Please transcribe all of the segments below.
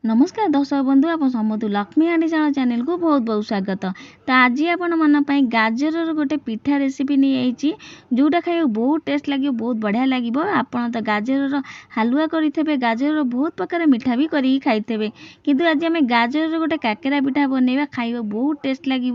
नमस्कार दर्शक बंधु आप समस्तु लक्ष्मी आंटी चैनल को बहुत बहुत स्वागत। तो आज आपण मन गाजर गोटे पिठा रेसिपी नहीं आई जोटा खाई बहुत टेस्ट लगे बहुत बढ़िया लगे। आपड़ तो गाजर हालुआ करेंगे गाजर बहुत प्रकार मिठा भी करी खाई किंतु आज आम गाजर गोटे काकेरा पिठा बनवा खाइबा बहुत टेस्ट लगे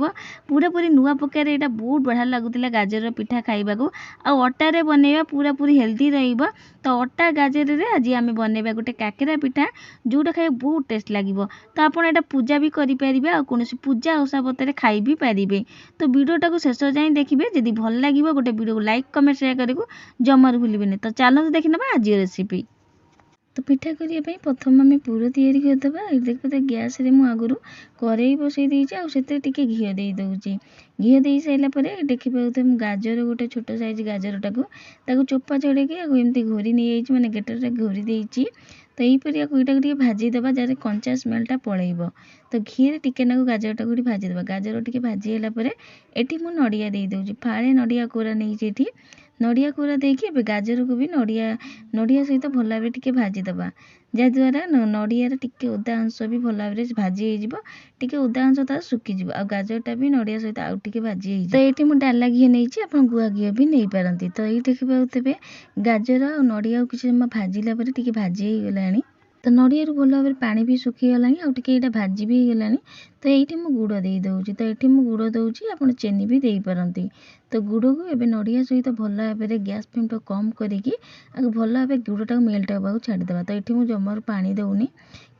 पूरा पूरी नुआ प्रकार यहाँ बहुत बढ़िया लगुला गाजर पिठा खाइबा आटारे बनवा पूरा पूरी हेल्दी रही। तो अटा गाजर आज आम बनवा गोटे काकेरा पिठा जोटा खाई बहुत टेस्ट लगे। तो आप पूजा भी करेंगे आ कौन पूजा ओषा पत्तर खाई भी पारे। तो वीडियोटा को शेष जाए देखिए जदि भल लगे गोटे वीडियो को लाइक कमेंट शेयर करें जमार भूलें। तो चलते देखने आज रेसिपी। तो पिठा करने प्रथम आम पूर तैयारी करदे। देखते गैस रे मु आगुरी कड़े बसई देती टे घी दे दूँगी। घी दे सारापर देखिए गाजर गोटे छोट साइज गाजर टाक चोपा छड़े एमती घोरी नहीं मैंने गेटर घोरी देती। तो यहीपर या भाजीदे जहाँ कंचा स्मेलटा पलैब। तो घी रे टिके नाकु गाजर टाक भाजीदे गाजर टे भाजीगला ये मुझे नड़िया दे दूँगी फाड़े नड़िया कोरा नहीं नड़िया कोरा देकी गाजर को भी नड़िया सहित भल भाव टे भाजीदे जहाँद्वारा नड़ियार टिके ओदा अंश भी भल भाव भाजी टे ओदा अंश तार सुखीज आ गाजरटा भी नड़िया सहित आउ टे भाजी। तो ये मुझे डाला घी नहीं आप गुआ घी भी नहीं पारती। तो ये देखिए गाजर आ नड़िया किसी समय भाजिला टे भाजी गला। तो नड़िया भल भाव पानी भी सुखीगला आगे ये भाजी भी गलानी। तो ये मुझे गुड़ दे दूँगी। तो ये मुझे गुड़ दूँगी आप चीनी भी दे पारती। तो गुड़ को एवं नड़िया सहित भल भाव गैस फ्लेम तो कम करके भल भाव गुड़टा मेल्ट होगा छाड़ीदे। तो ये मुझे जमार पानी दौनी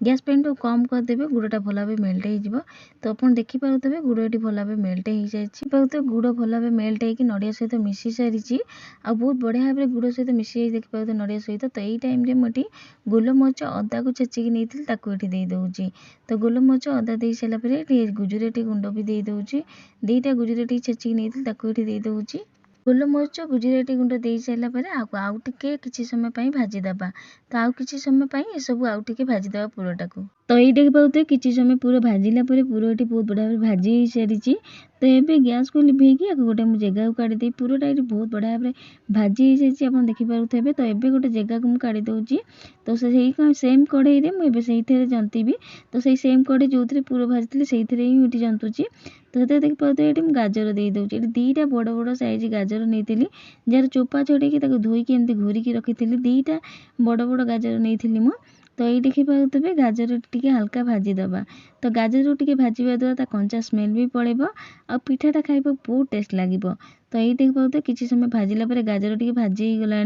गैस फ्लेम तो कम करदे गुड़टा भल भाव मेल्ट हो। तो आप देखिपे गुड़ ये भल भाव मेल्ट हो जाए गुड़ भल भाव मेल्ट हो नड़िया सहित मिसी सारी आ बहुत बढ़िया भाव गुड़ सहित मिसी देखिए नड़िया सहित। तो यही टाइम मुझे गोलमरीच अदा को छेचिकी नहीं दे दूँगी। तो गोलमरीच अदा दे सारापर गुजुराती गुंड भी दे दूँगी दीटा गुजुराती छेचिकी नहीं दे दूँगी। गोलमरीच गुजुराती गुंड दे सारापर आउ टे किसी समय भाजीदे। तो आउ किसी समय ये सब आउ टे भाजीदे पूरटा को। तो ये देखिए किसी समय पूरा भाजिला पूरा ये बहुत बढ़िया भाजी सारी। तो ये गैस को लिभेकी गोटे मुझे जगह को काढ़ी पूराटा ये बहुत बढ़िया भाव भाजी सारी आप देखिपे। तो ये गोटे जगह को मुझे काढ़ी दूँगी। तो से सेम कड़े मुझे जंतीबी। तो से सेम कड़े जो पूरा भाजी से ही जंतुची। तो देखिए ये गाजर दे दूँगी दीटा बड़ बड़ साइज गाजर नहीं जार चोपा छड़े धोईकी एमती घोरिकी रखी दीटा बड़ बड़ गाजर नहीं। तो ये देखिए गाजर टे हल्का भाजीदे। तो गाजर टे भाजवा द्वारा कंचा स्मेल भी पड़ेब आ पिठाटा खाइबा बहुत टेस्ट लगे। तो ये देखिए किसी समय भाजिला गाजर टे भाजी गला।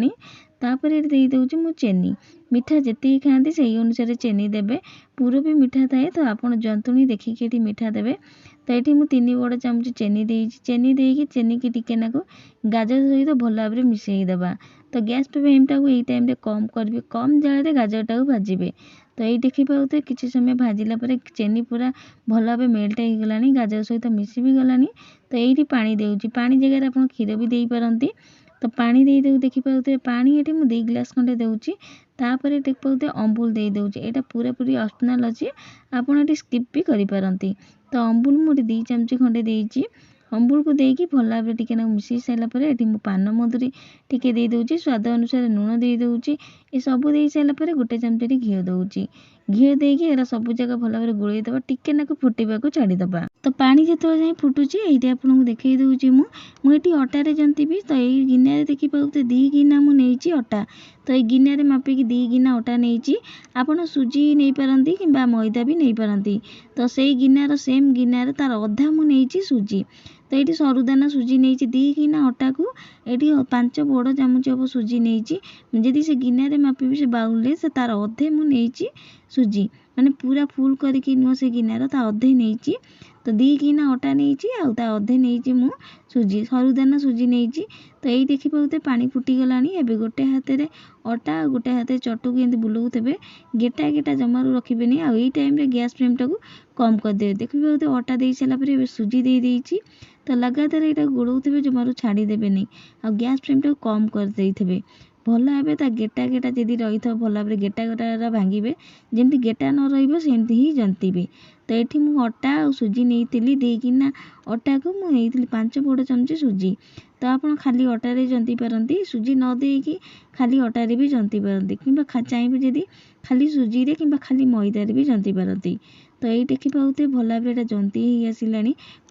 तापर ये दे दूँगी मु चीनी मिठा जी खाती से अनुसार चीनी देवे पूरा भी मिठा थाए। तो आप जंतुणी देखिए ये मिठा देवे। तो ये मुझे 3 बड़ चामच चीनी देकी चीनी की टिके नाकु गाजर सहित भल भाव मिसईदे। तो गैस फ्लेम टाक यही टाइम कम करेंगे कम जाल गाजर टाक भाजबे। तो ये देखिए किसी समय भाजिला चीनी पूरा भल भाव मेल्ट हो गला गाजर सहित मिसी भी गला। तो ये पानी दूँगी पानी जगह आप क्षीर भी दे पारती। तो पानी दे दे देखिए पानी ये मुझे 2 गिलास खंडे दूँगी। तापर देखिए अम्बुल दे दूँगी यहाँ पूरा पूरी ऑप्शनल अच्छी आप स्किप भी करें। तो अम्बुल मुझे 2 चामच खंडे देती अम्बुल को देकी भल भाव टे मिसई सारापर ये पान मधुरी टिके दे दूँगी स्वाद अनुसार लुण दे दूँगी ये सब दे सारापर गोटे चमच घी दूँगी घी देकी एरा सब जगह भल भाव गोलईदे टिके नाकु फुटेबा छाड़ीदे। तो पानी जो जाए फुटुची ये आपको देखई दूँगी मुझे अटारे जंतीबी। तो ये गिनारे देखिए 2 गिना मुझे अटा। तो ये गिनारे मापिकी 2 गिना अटा नहीं आपड़ सुजी नहीं पारती कि मैदा भी नहीं पारती। तो से गिनार सेम गिनार तार अधा मुझे सुजी। तो ये सरुदाना सुजी नहीं 2 गिना अटा को ये 5 बड़ चामच हम सुजी नहीं जी से गिनारे मापिबी से बाउल से तार अधे मुझे सुजी माने पूरा फुल करके नुह से गिनार ता अधे नहीं। तो 2 गिना अटा नहीं आधा अधे नहीं मु सुजी सरुदाना सुजी नहीं। तो यही देखिए पानी फुटीगला एवं गोटे हाथ में अटा गोटे हाथ चटुक एमती बुलाऊे गेटा गेटा जमारू रखिए आ टाइम गैस फ्लेम टाक कम करदे। देखिए अटा दे सारापर सुजी दे देती। तो लगातार यहाँ गोलाऊे जमारू छाड़ीदेवे नहीं आ गैस फ्लेम टाक कम करदे भल भाव गेटा गेटा जदि रही था भल भाव गेटा गेटा भांगे जमी गेटा न रही ही जंतीबे। तो ये मु अटा और सुजी नहीं देकिना अटा को मुझे 5 बड़ चमची सुजी। तो आप खाली अटारे जंती पारती सुजी न देकी खाली अटारे भी जंती पारती कि चाहिए जदि खाली सुजी रे कि खाली मैदारे भी जंती पारती। तो ये देखी पाते भल भाव ये जंती ही आसला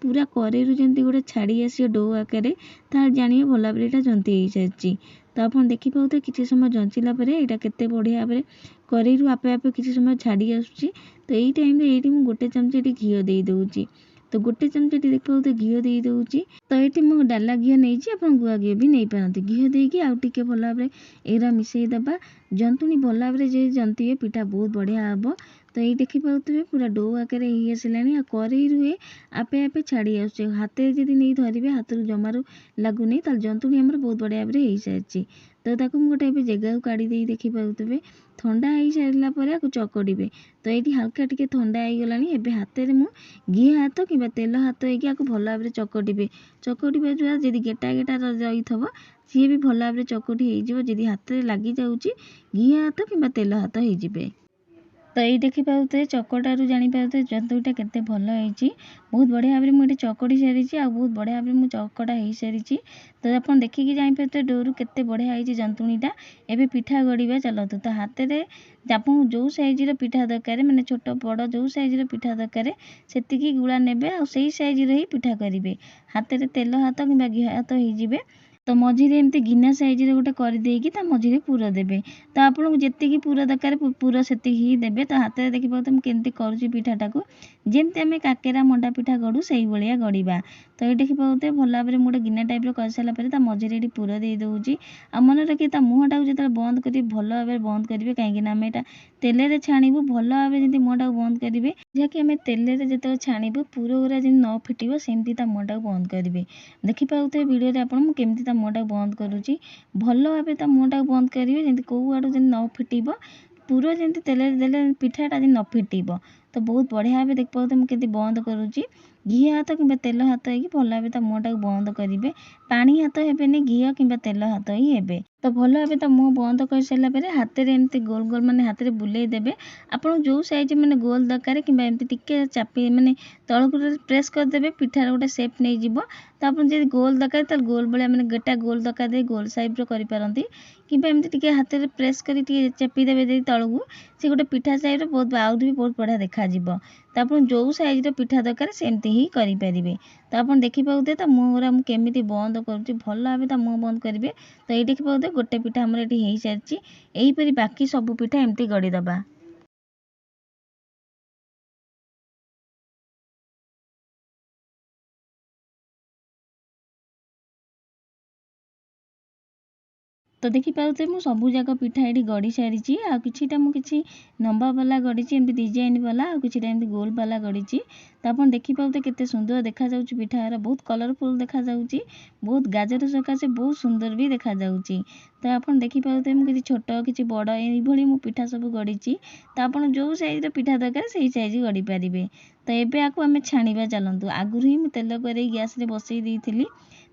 पूरा कड़े जमी गोटे छाड़ी आस डो आकार तार जानिए भल भाव ये जंती हो सारी। तो आप देखी पाते किसी समय जंचिला यहाँ केते बढ़िया भाव कड़े आपे आपे किसी समय छाड़ी आसूँ। तो यही टाइम ये गोटे चमची घी दे दूँगी। तो गोटे चमची देख पाते घी दे दूँगी। तो ये मुझे डाला घी नहीं आप गुआ घी भी नहीं पारती घी देकी आउ टे भल भाव एरा मिसईदबा जंतुणी भल भाव जे जंती पिठा बहुत बढ़िया हम। तो ये देखी पाते पूरा डो आकार ही आसला कड़े रुए आपे आपे छाड़ी आस हाथ जब नहीं धरवे हाथ जमार लगुनि जंतुणी आमर बहुत बढ़िया भाव हो सारी। तो ताकू गोटे जगह को काढ़ी देखी पाते ठंडा हो सारापर आपको चकड़े। तो ये हल्का टिके ठंडा हो गला एवं हाथ में घी हाथ कि तेल हाथ होगी भल भाव चकटे चकटा द्वारा जब गेटा गेटा रही सी भी भल भाव चकटी होदी हाथ में लगी जाऊँगी घी हाथ कि तेल हाथ हो। तो ये देखी पाते चकटारू जापारे जंतुटा केते भल होती बहुत बढ़िया भाव मुझे चकड़ी सारी आ बहुत बढ़िया भाव मुझे चकटा हो सारी। तो आप देखिकी जापारे डोरू केते बढ़िया होती जंतुणीटा एवं पिठा गढ़ा चलतु। तो हाथ में आप जो साइजर पिठा दरकार मैंने छोट बड़ जो साइजर पिठा दरकार से गुड़ा ने आई साइजर ही पिठा करेंगे हाथ में तेल हाथ कि घी हाथ हो। तो मझीरे एमती गिना साइजर गोटे करदेकी मझीरे पुर देवे। तो आपको जी पुर दरकार पुर से ही देवे। तो हाथ में देखी पाते मुझे करुँची पिठाटा को जमती आम काकेरा मंडा पिठा गढ़ू से भाया गढ़ा। तो ये देखी पाते भल भाव में गोटे गिना टाइप कर सारापर मझीरे ये पुर दे दूँगी। आ मन रखिए मुँहटा जो बंद कर भल भाव बंद करेंगे कहीं आम यहाँ तेल छाणु भल भाव जमी मुँहटा बंद करेंगे जहाँकि आम तेल जो छाणु पुर गुरा जमी न फिट सेमती मुँहटा बंद करेंगे। देखी पाते भिडियो आपको केमती मुँहटा बंद करुँची भल भाव मुँहटा बंद करेंगे जमी कौ आड़ू जमी न फिट पुर जमी तेल देले पिठाटा जमी न फिट। तो बहुत बढ़िया भाव देख पाते मुझे बंद करुँची घी हाथ कि तेल हाथ हो भल भाव मुँहटा बंद करेंगे पानी हाथ हेनी घी कि तेल हाथ ही हे। तो भल भाव मुँह बंद कर सारापर हाथ में एमती गोल गोल मैंने हाथ में बुले देवे आपन जो साइज मैंने गोल दरकार कि टिके चापी मैंने तल को प्रेस करदे पिठार गोटे सेप नहीं जीव। तो आप गोल दरकार तो गोल भाया मैंने गेटा गोल दरकार गोल साइज करपारती कि एमती हाथ में प्रेस कर चापीदे तल को सी गोटे पिठा साइज बहुत आउट भी बहुत बढ़िया देखा। तो आप जो साइज रहा दरकार सेमती ही करेंगे। तो आप देखी पाते तो मुँहरा मुझे केमी बंद करुँच भल भाव मुँह बंद करेंगे। तो ये देखी पाते गोटे पिठा आमर ये हो सारी यहीपरी बाकी सब पिठा एमती गढ़ीदबा। तो देखी पाते मुझे सबू जाक पिठा ये गढ़ी सारी आ किछिटा मु किछि लंबा वाला गढ़ी एमती डिजाइन वाला आ किछिटा एमती गोल वाला गढ़ी। तो आप देखी पाते केते सुंदर देखा जाउची पिठा बहुत कलरफुल देखा जाउची बहुत गाजर सकाशे बहुत सुंदर भी देखा जाउची। तो आप देखी पाते मुझे छोट कि बड़ ये मु पिठा सब गढ़ी। तो आप जो साइज पिठा दरकार से साइज गढ़ी पारे। तो ये आपको आम छाणा चलतु आगुरी ही तेल कर गैस बसई देती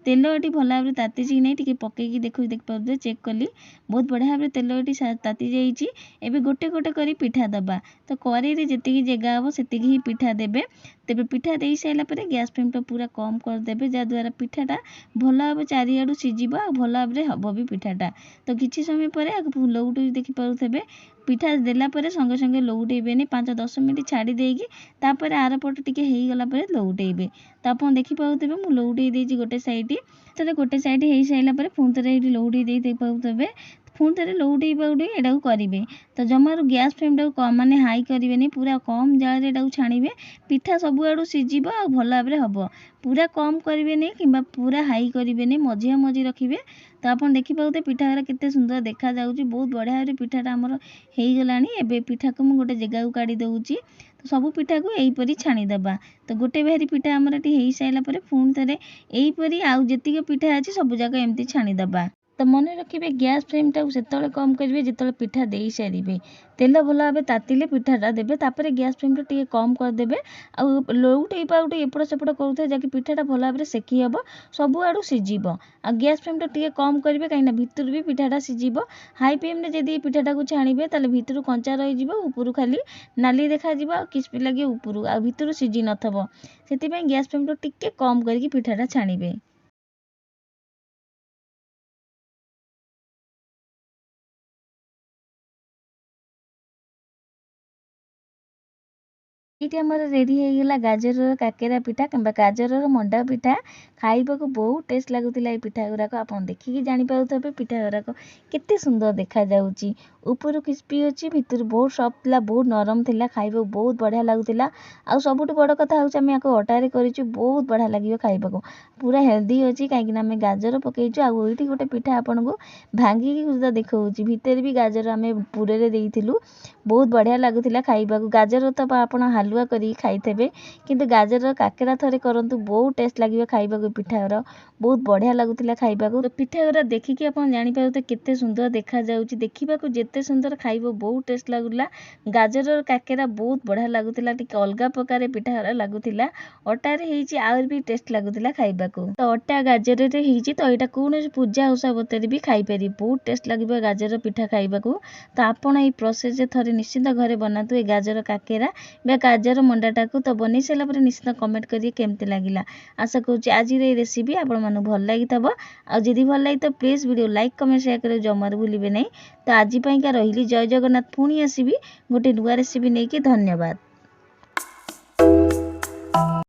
तेल ये भल भाव ताती कि नहीं टी पकईकी देख पाते चेक कली बहुत बढ़िया भाव तेल ये ताती जाइए गोटे गोटे कर पिठा दबा। तो कड़े जी जगह हम से ही पिठा देवे तेरे पिठा दे सारापर गैस फ्लेम पूरा कम करदे जहाँद्वारा पिठाटा भल भाव चारिआडू सीझ आ भल भाव हम भी पिठाटा। तो किसी समय पर लौट देखी पारे पिठा देलापर संगे संगे लौटेबे 5-10 मिनट छाड़ी देकी तापर आर पट टिके हो गला लौटेबे। तो आप देखी पाते मुझे लौटे देती गोटे साइड तो गोटे साइड हो सारापर पुणी थे ये लौटे दे पाते पुणी थे लौटे पौटे यहाँ करेंगे। तो जमार गैस फ्लेम टाक माने हाई करेंगे पूरा कम जाल ये छाणिबे पिठा सबुआड़ू सीझ आ भल भाव हम पूरा कम करेंगे कि पूरा हाई करेंगे मझिया मझी रखिए। तो आप देखी पाते पिठा केते सुंदर देखा जाउची बहुत बढ़िया भाव पिठाटा आमर हो गलानी। एबे पिठा को मुझे गोटे जगह को काढ़ी दूँगी। तो सब पिठा को यहीपरी छाणीदबा। तो गोटे बाहरी पिठा आमर ये हो सारापर पुणी थे यहीपरी आउ जी पिठा अच्छी सब जाक एमती छाणीदबा। तो मन रखिए गैस फ्लेमटा से कम करेंगे जिते पिठा दे सारे तेल भल भाव तातिले पिठाटा देवे तापर गैस फ्लेमटा टी कम करदे लौटे पाउटे एपट सेपट करूँ जहाँकि पिठाटा भल भाव सेकी हम सबुआड़ू सीझब आ गैस फ्लेमटा टी कम करेंगे कहीं भितर भी पिठाटा सीझब हाई फ्लेम जदि पिठाटा को छाणिबे ताले भितर कंचा रही ऊपर खाली नाली देखा किस्पी लगे ऊपर आ भितर सीझी नथब से गैस फ्लेमटा टी कम करके पिठाटा छाणिबे। ये आमर रेडी होगा गाजर काकेरा पिठा कि गाजर मंडा पिठा खाइबा को बहुत टेस्ट लगुला ये पिठा गुराक आप देखिए जानीपे पिठा गुराक केते सुंदर देखा जाउची ऊपर क्रिस्पी अच्छी भितर बहुत सफ्ट था बहुत नरम थिला खाइबा बहुत बढ़िया लगुला आ सबुठ बड़ कथा हूँ आम या अटारे करूँ बहुत बढ़िया लगे खाइबा को पूरा हेल्दी अच्छी कहीं आम गाजर पकईचु आईटी गोटे पिठा आपन को भांगिकी सुधा देखा भितर भी गाजर आम पूरे देइथिलु बहुत बढ़िया लगुला खाइबा को गाजर तो आप हालुआ करी खाइथे किंतु गाजर काकेरा थरे करंतु बहुत टेस्ट लगे खाइबा को पिठा गुरा बहुत बढ़िया लगुला खाइबा को। तो पिठा गुरा देखिकी आप जानीपारे केते सुंदर देखा जाउची देखिबा को जेते सुंदर खाइबो बहुत टेस्ट लगुला गाजर काकेरा बहुत बढ़िया लगुला टिके अलगा प्रकार पिठा गुरा लगुला अटारे हेची आउर भी टेस्ट लगुला खाइबा को। तो अटा गाजर रे हेची तो एटा कोन पूजा ओसा बतरे भी खाइ पारि बहुत टेस्ट लगे गाजर पिठा खाइबा को। तो आपण ये प्रोसेस थरे निश्चित घरे बनातु ए गाजर काकेरा बा गाजर मंडाटा को। तो बनै सारा पर निश्चित कमेंट करिए केमती लगिला आशा करूँ आज ये रेसिपी आपण मानू भल लगी आ जदि भल लगी तो please video like comment share करे जमार भूलिबे नहीं। तो आज रही जय जगन्नाथ पुणी आसबि गोटे नुआ रेसिपी नहीं कि धन्यवाद।